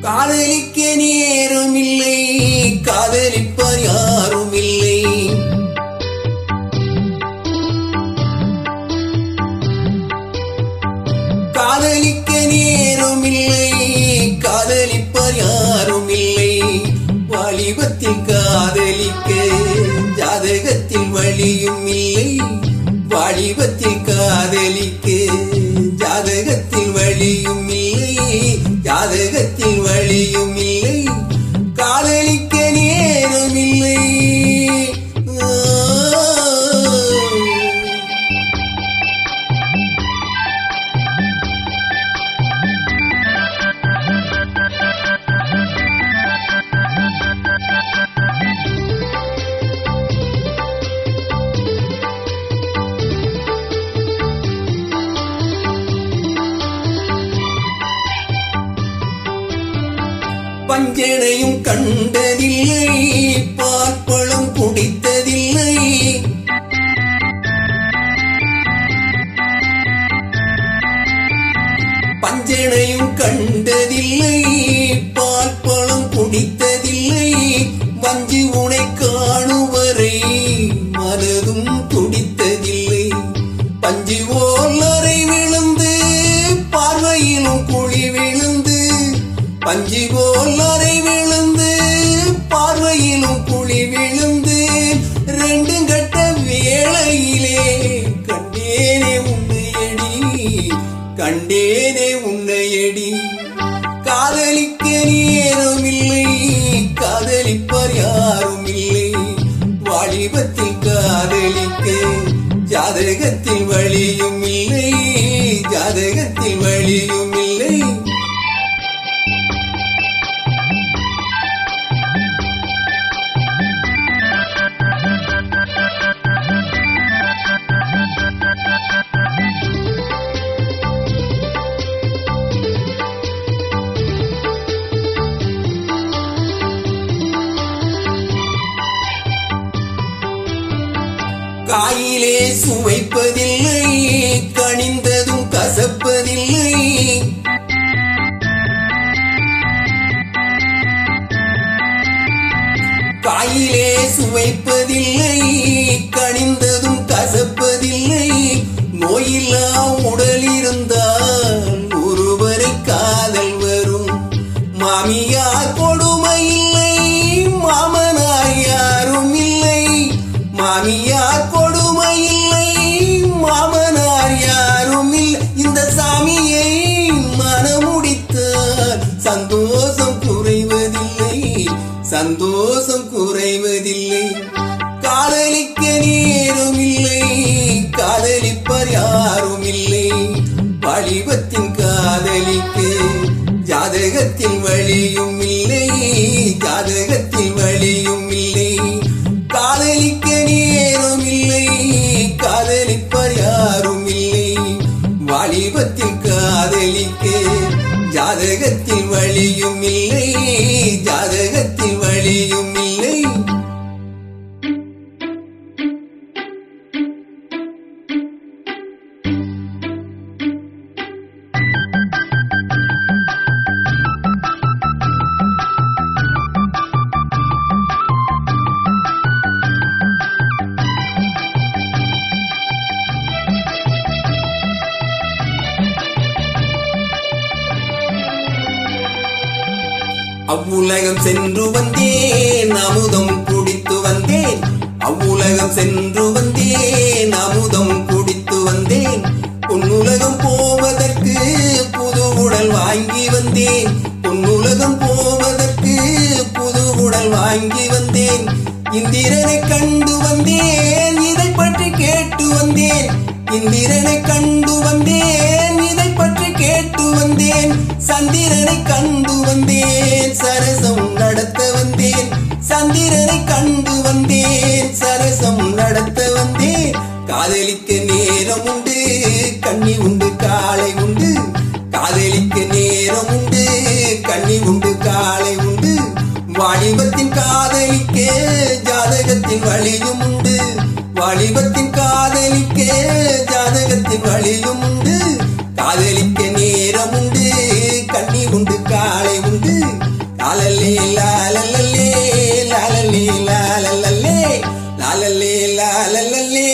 காதலிக்க நேரும் இல்லை, காதலிப்பார் யாரும் இல்லை. காதலிக்க நேரும் இல்லை, காதலிப்பார் யாரும் இல்லை. வாலிபத்தில் காதலிக்க ஜாதகத்தில் வழியும் இல்லை. வாலிபத்தில் காதலிக்க ஜாதகத்தில் வழியும் இல்லை. ஜாதகத்தில் வழியும் இல்லை. காதலிக்க நேரம் இல்லை. பஞ்சனையும் கண்டதில்லை, பார்ப்பழம் குடித்ததில்லை. பஞ்சனையும் கண்டதில்லை, பார்ப்பழம் குடித்ததில்லை. வஞ்சி உனை காணுவரை மனதும் துடித்ததில்லை. பஞ்சு போல் அறை விழுந்து பார்வையிலும் குழி விழுந்து. பஞ்சு போல் அறை விழுந்து பார்வையிலும் குழி விழுந்து. ரெண்டும் கட்ட வேளையிலே கண்டேனே உன்னையடி, கண்டேனே உன்னையடி. காதலிக்க நேரம் இல்லை, காதலிப்பார் யாரும் இல்லை. வாலிபத்தில் காதலிக்க ஜாதகத்தில் வழியும் இல்லை. ஜாதகத்தில் வழியும் இல்லை. காயிலே சுவைப்பதில்லை, கனிந்ததும் கசப்பதில்லை. காயிலே சுவைப்பதில்லை, கனிந்ததும் கசப்பதில்லை. நோயில்லா உடல் இருந்தால் ஒருவரை காதல் வரும். மாமியார் கொடுமை இல்லை, மாமனார் யாரும் இல்லை. மாமியார் கொடுமை இல்லை, மாமனார் யாரும் இல்லை. இந்த சாமியை மனமுடித்தால் சந்தோஷம் குறைவதில்லை, சந்தோஷம் குறைவதில்லை. காதலிக்க நேரம் இல்லை, காதலிப்பார் யாரும் இல்லை. வாலிபத்தின் காதலிக்க ஜாதகத்தில் வழியும் இல்லை. ஜாதகத்தில் வழியும் இல்லை. காதலிக்க நேரம் இல்லை, காதலிப்பார் யாரும் இல்லை. வாலிபத்தில் காதலிக்க ஜாதகத்தில் வழியும் இல்லை. ஜாதகத்தில் வழியும் இல்லை. அவ்வுலகம் சென்று வந்தேன், அமுதம் குடித்து வந்தேன். அவ்வுலகம் சென்று வந்தேன், அமுதம் குடித்து வந்தேன். பொன்னுலகம் போவதற்கு புது உடல் வாங்கி வந்தேன். பொன்னுலகம் போவதற்கு புது உடல் வாங்கி வந்தேன். இந்திரனை கண்டு வந்தேன், இதை பற்றி கேட்டு வந்தேன். இந்திரனை கண்டு வந்தேன், இதை பற்றி கேட்டு வந்தேன். சந்திரனை கண்டு வந்தேன், சரசம் நடத்த வந்தேன். சந்திரனை கண்டு வந்தேன், சரசம் நடத்த வந்தேன். காதலிக்க நேரம் உண்டு, கண்ணி உண்டு, காலை உண்டு. காதலிக்க நேரம் உண்டு, கண்ணி உண்டு, காலை உண்டு. வாலிபத்தின் காதலிக்க ஜாதகத்தின் வழியும் உண்டு. வாலிபத்தின் காதலிக்க ஜாதகத்தின் வழியும் உண்டு. காதலிக்க நேரம் உண்டு, கண்ணி உண்டு, காலை உண்டு. லாலல்லே லாலல்லே லாலல்லே லாலல்லே லாலல்லே